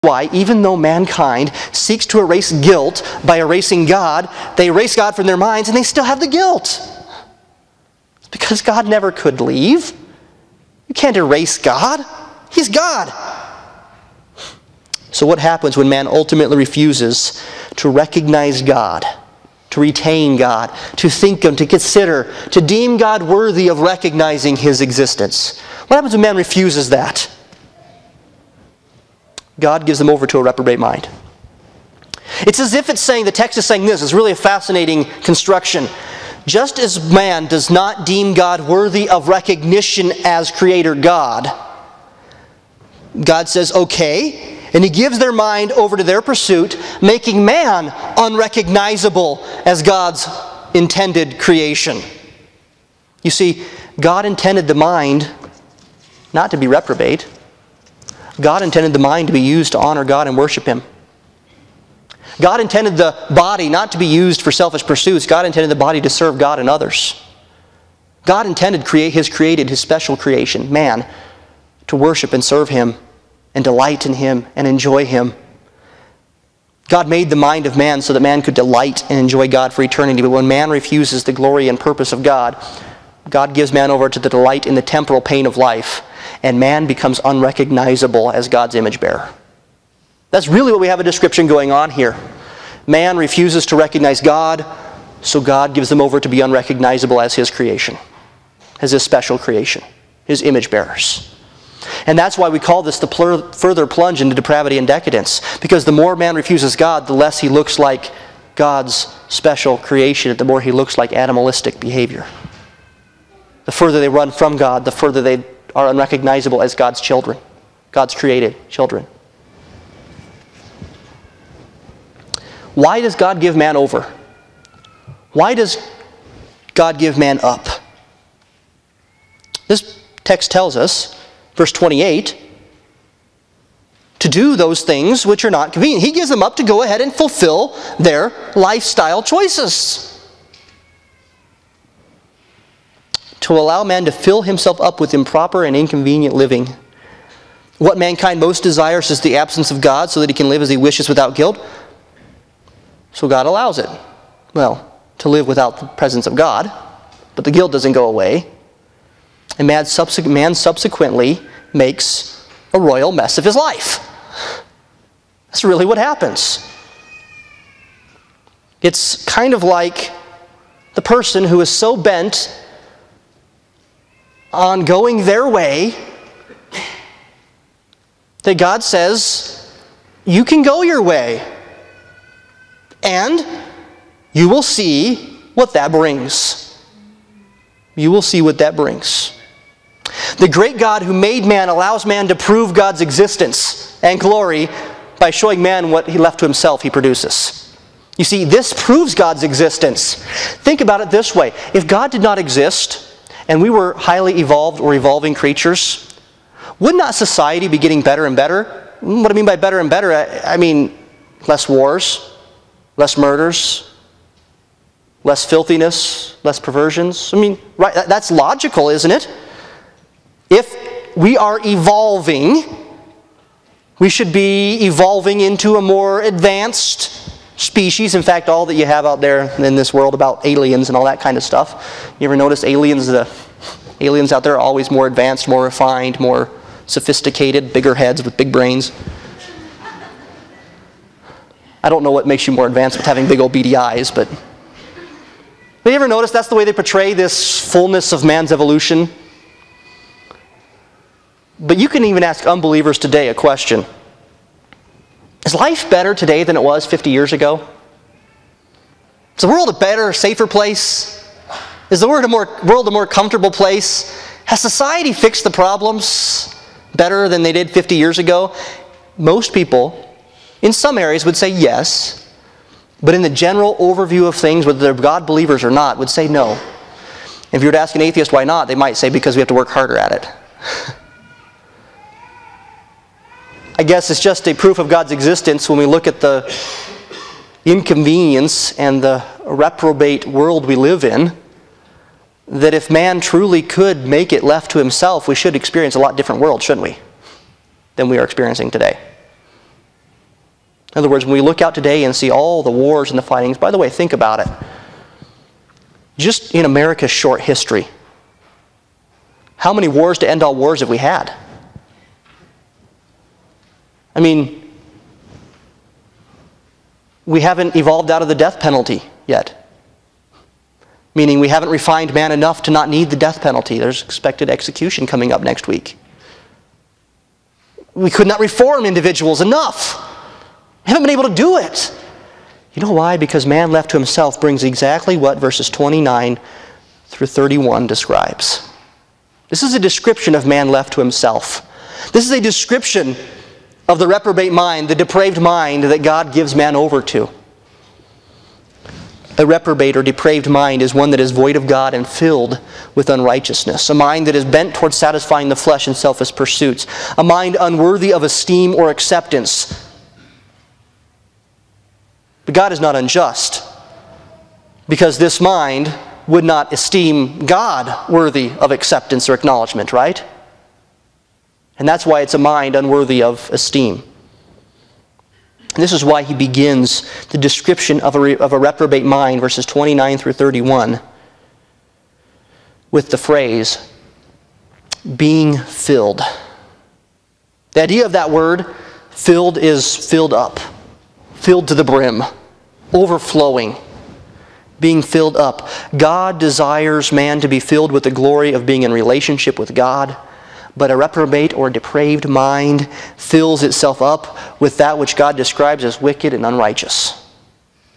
why, even though mankind seeks to erase guilt by erasing God, they erase God from their minds and they still have the guilt. It's because God never could leave. You can't erase God. He's God. So what happens when man ultimately refuses to recognize God, to retain God, to think Him, to consider, to deem God worthy of recognizing His existence? What happens when man refuses that? God gives them over to a reprobate mind. It's as if it's saying, the text is saying this, it's really a fascinating construction. Just as man does not deem God worthy of recognition as Creator God, God says, okay, and He gives their mind over to their pursuit, making man unrecognizable as God's intended creation. You see, God intended the mind not to be reprobate. God intended the mind to be used to honor God and worship Him. God intended the body not to be used for selfish pursuits. God intended the body to serve God and others. God intended His special creation, man, to worship and serve Him and delight in Him and enjoy Him. God made the mind of man so that man could delight and enjoy God for eternity. But when man refuses the glory and purpose of God, God gives man over to the delight in the temporal pain of life, and man becomes unrecognizable as God's image bearer. That's really what we have a description going on here. Man refuses to recognize God, so God gives them over to be unrecognizable as His creation, as His special creation, His image bearers. And that's why we call this the further plunge into depravity and decadence. Because the more man refuses God, the less he looks like God's special creation, the more he looks like animalistic behavior. The further they run from God, the further they are unrecognizable as God's children, God's created children. Why does God give man over? Why does God give man up? This text tells us, verse 28, to do those things which are not convenient. He gives them up to go ahead and fulfill their lifestyle choices. To allow man to fill himself up with improper and inconvenient living. What mankind most desires is the absence of God so that he can live as he wishes without guilt. So God allows it. Well, to live without the presence of God, but the guilt doesn't go away. And man subsequently makes a royal mess of his life. That's really what happens. It's kind of like the person who is so bent on going their way that God says, you can go your way. And you will see what that brings. You will see what that brings. The great God who made man allows man to prove God's existence and glory by showing man what he left to himself he produces. You see, this proves God's existence. Think about it this way. If God did not exist and we were highly evolved or evolving creatures, would not society be getting better and better? What I mean by better and better, I mean less wars, less murders, less filthiness, less perversions. I mean, right, that's logical, isn't it? If we are evolving, we should be evolving into a more advanced species. In fact, all that you have out there in this world about aliens and all that kind of stuff. You ever notice aliens out there are always more advanced, more refined, more sophisticated, bigger heads with big brains. I don't know what makes you more advanced with having big old beady eyes, but have you ever noticed that's the way they portray this fullness of man's evolution? But you can even ask unbelievers today a question. Is life better today than it was 50 years ago? Is the world a better, safer place? Is the world a more comfortable place? Has society fixed the problems better than they did 50 years ago? Most people, in some areas, would say yes. But in the general overview of things, whether they're God believers or not, would say no. If you were to ask an atheist why not, they might say because we have to work harder at it. I guess it's just a proof of God's existence when we look at the inconvenience and the reprobate world we live in, that if man truly could make it left to himself, we should experience a lot different world, shouldn't we, than we are experiencing today. In other words, when we look out today and see all the wars and the fightings, by the way, think about it. Just in America's short history, how many wars to end all wars have we had? I mean, we haven't evolved out of the death penalty yet. Meaning we haven't refined man enough to not need the death penalty. There's expected execution coming up next week. We could not reform individuals enough. We haven't been able to do it. You know why? Because man left to himself brings exactly what verses 29 through 31 describes. This is a description of man left to himself. This is a description of the reprobate mind, the depraved mind that God gives man over to. A reprobate or depraved mind is one that is void of God and filled with unrighteousness. A mind that is bent towards satisfying the flesh and selfish pursuits. A mind unworthy of esteem or acceptance. But God is not unjust, because this mind would not esteem God worthy of acceptance or acknowledgement, right? And that's why it's a mind unworthy of esteem. And this is why he begins the description of a reprobate mind, verses 29 through 31, with the phrase, being filled. The idea of that word, filled, is filled up, filled to the brim, overflowing, being filled up. God desires man to be filled with the glory of being in relationship with God. But a reprobate or depraved mind fills itself up with that which God describes as wicked and unrighteous.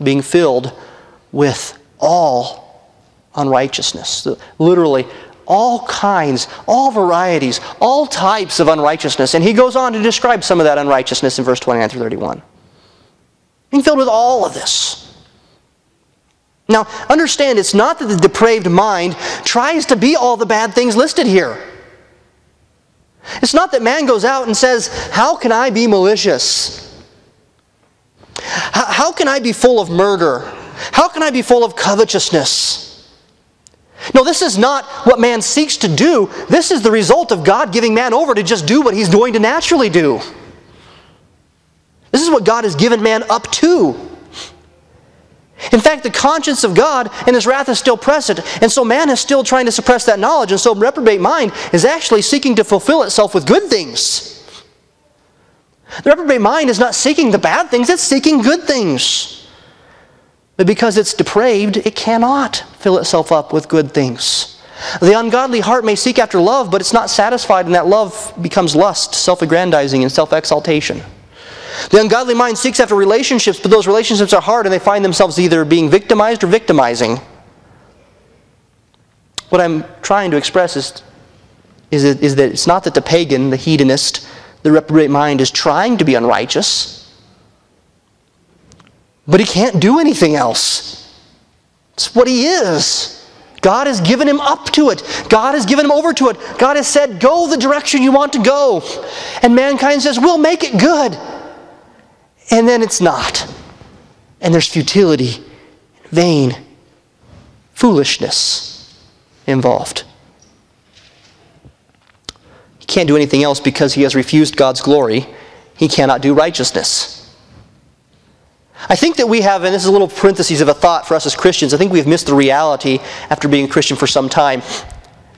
Being filled with all unrighteousness. Literally, all kinds, all varieties, all types of unrighteousness. And he goes on to describe some of that unrighteousness in verse 29 through 31. Being filled with all of this. Now, understand, it's not that the depraved mind tries to be all the bad things listed here. It's not that man goes out and says, how can I be malicious? How can I be full of murder? How can I be full of covetousness? No, this is not what man seeks to do. This is the result of God giving man over to just do what he's going to naturally do. This is what God has given man up to. In fact, the conscience of God and His wrath is still present, and so man is still trying to suppress that knowledge, and so reprobate mind is actually seeking to fulfill itself with good things. The reprobate mind is not seeking the bad things, it's seeking good things. But because it's depraved, it cannot fill itself up with good things. The ungodly heart may seek after love, but it's not satisfied, and that love becomes lust, self-aggrandizing, and self-exaltation. The ungodly mind seeks after relationships, but those relationships are hard and they find themselves either being victimized or victimizing. What I'm trying to express is that it's not that the pagan, the hedonist, the reprobate mind is trying to be unrighteous, but he can't do anything else. It's what he is. God has given him up to it. God has given him over to it. God has said, go the direction you want to go. And mankind says, we'll make it good. And then it's not. And there's futility, vain, foolishness involved. He can't do anything else because he has refused God's glory. He cannot do righteousness. I think that we have, and this is a little parenthesis of a thought for us as Christians, I think we've missed the reality after being a Christian for some time.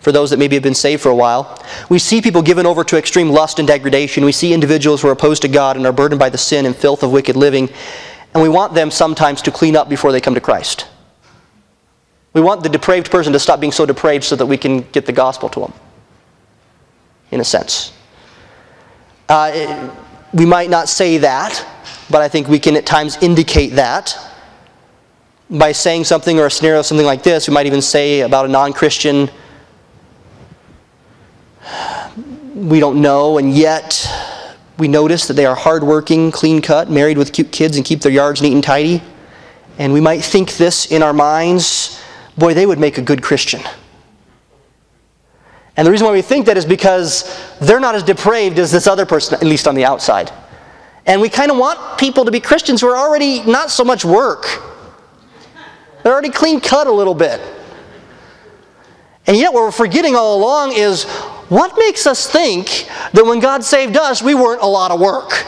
For those that maybe have been saved for a while, we see people given over to extreme lust and degradation. We see individuals who are opposed to God and are burdened by the sin and filth of wicked living. And we want them sometimes to clean up before they come to Christ. We want the depraved person to stop being so depraved so that we can get the gospel to them, in a sense. We might not say that, but I think we can at times indicate that by saying something or a scenario, something like this. We might even say about a non-Christian, we don't know, and yet we notice that they are hardworking, clean-cut, married with cute kids, and keep their yards neat and tidy. And we might think this in our minds, boy, they would make a good Christian. And the reason why we think that is because they're not as depraved as this other person, at least on the outside. And we kind of want people to be Christians who are already not so much work. They're already clean-cut a little bit. And yet what we're forgetting all along is, what makes us think that when God saved us, we weren't a lot of work?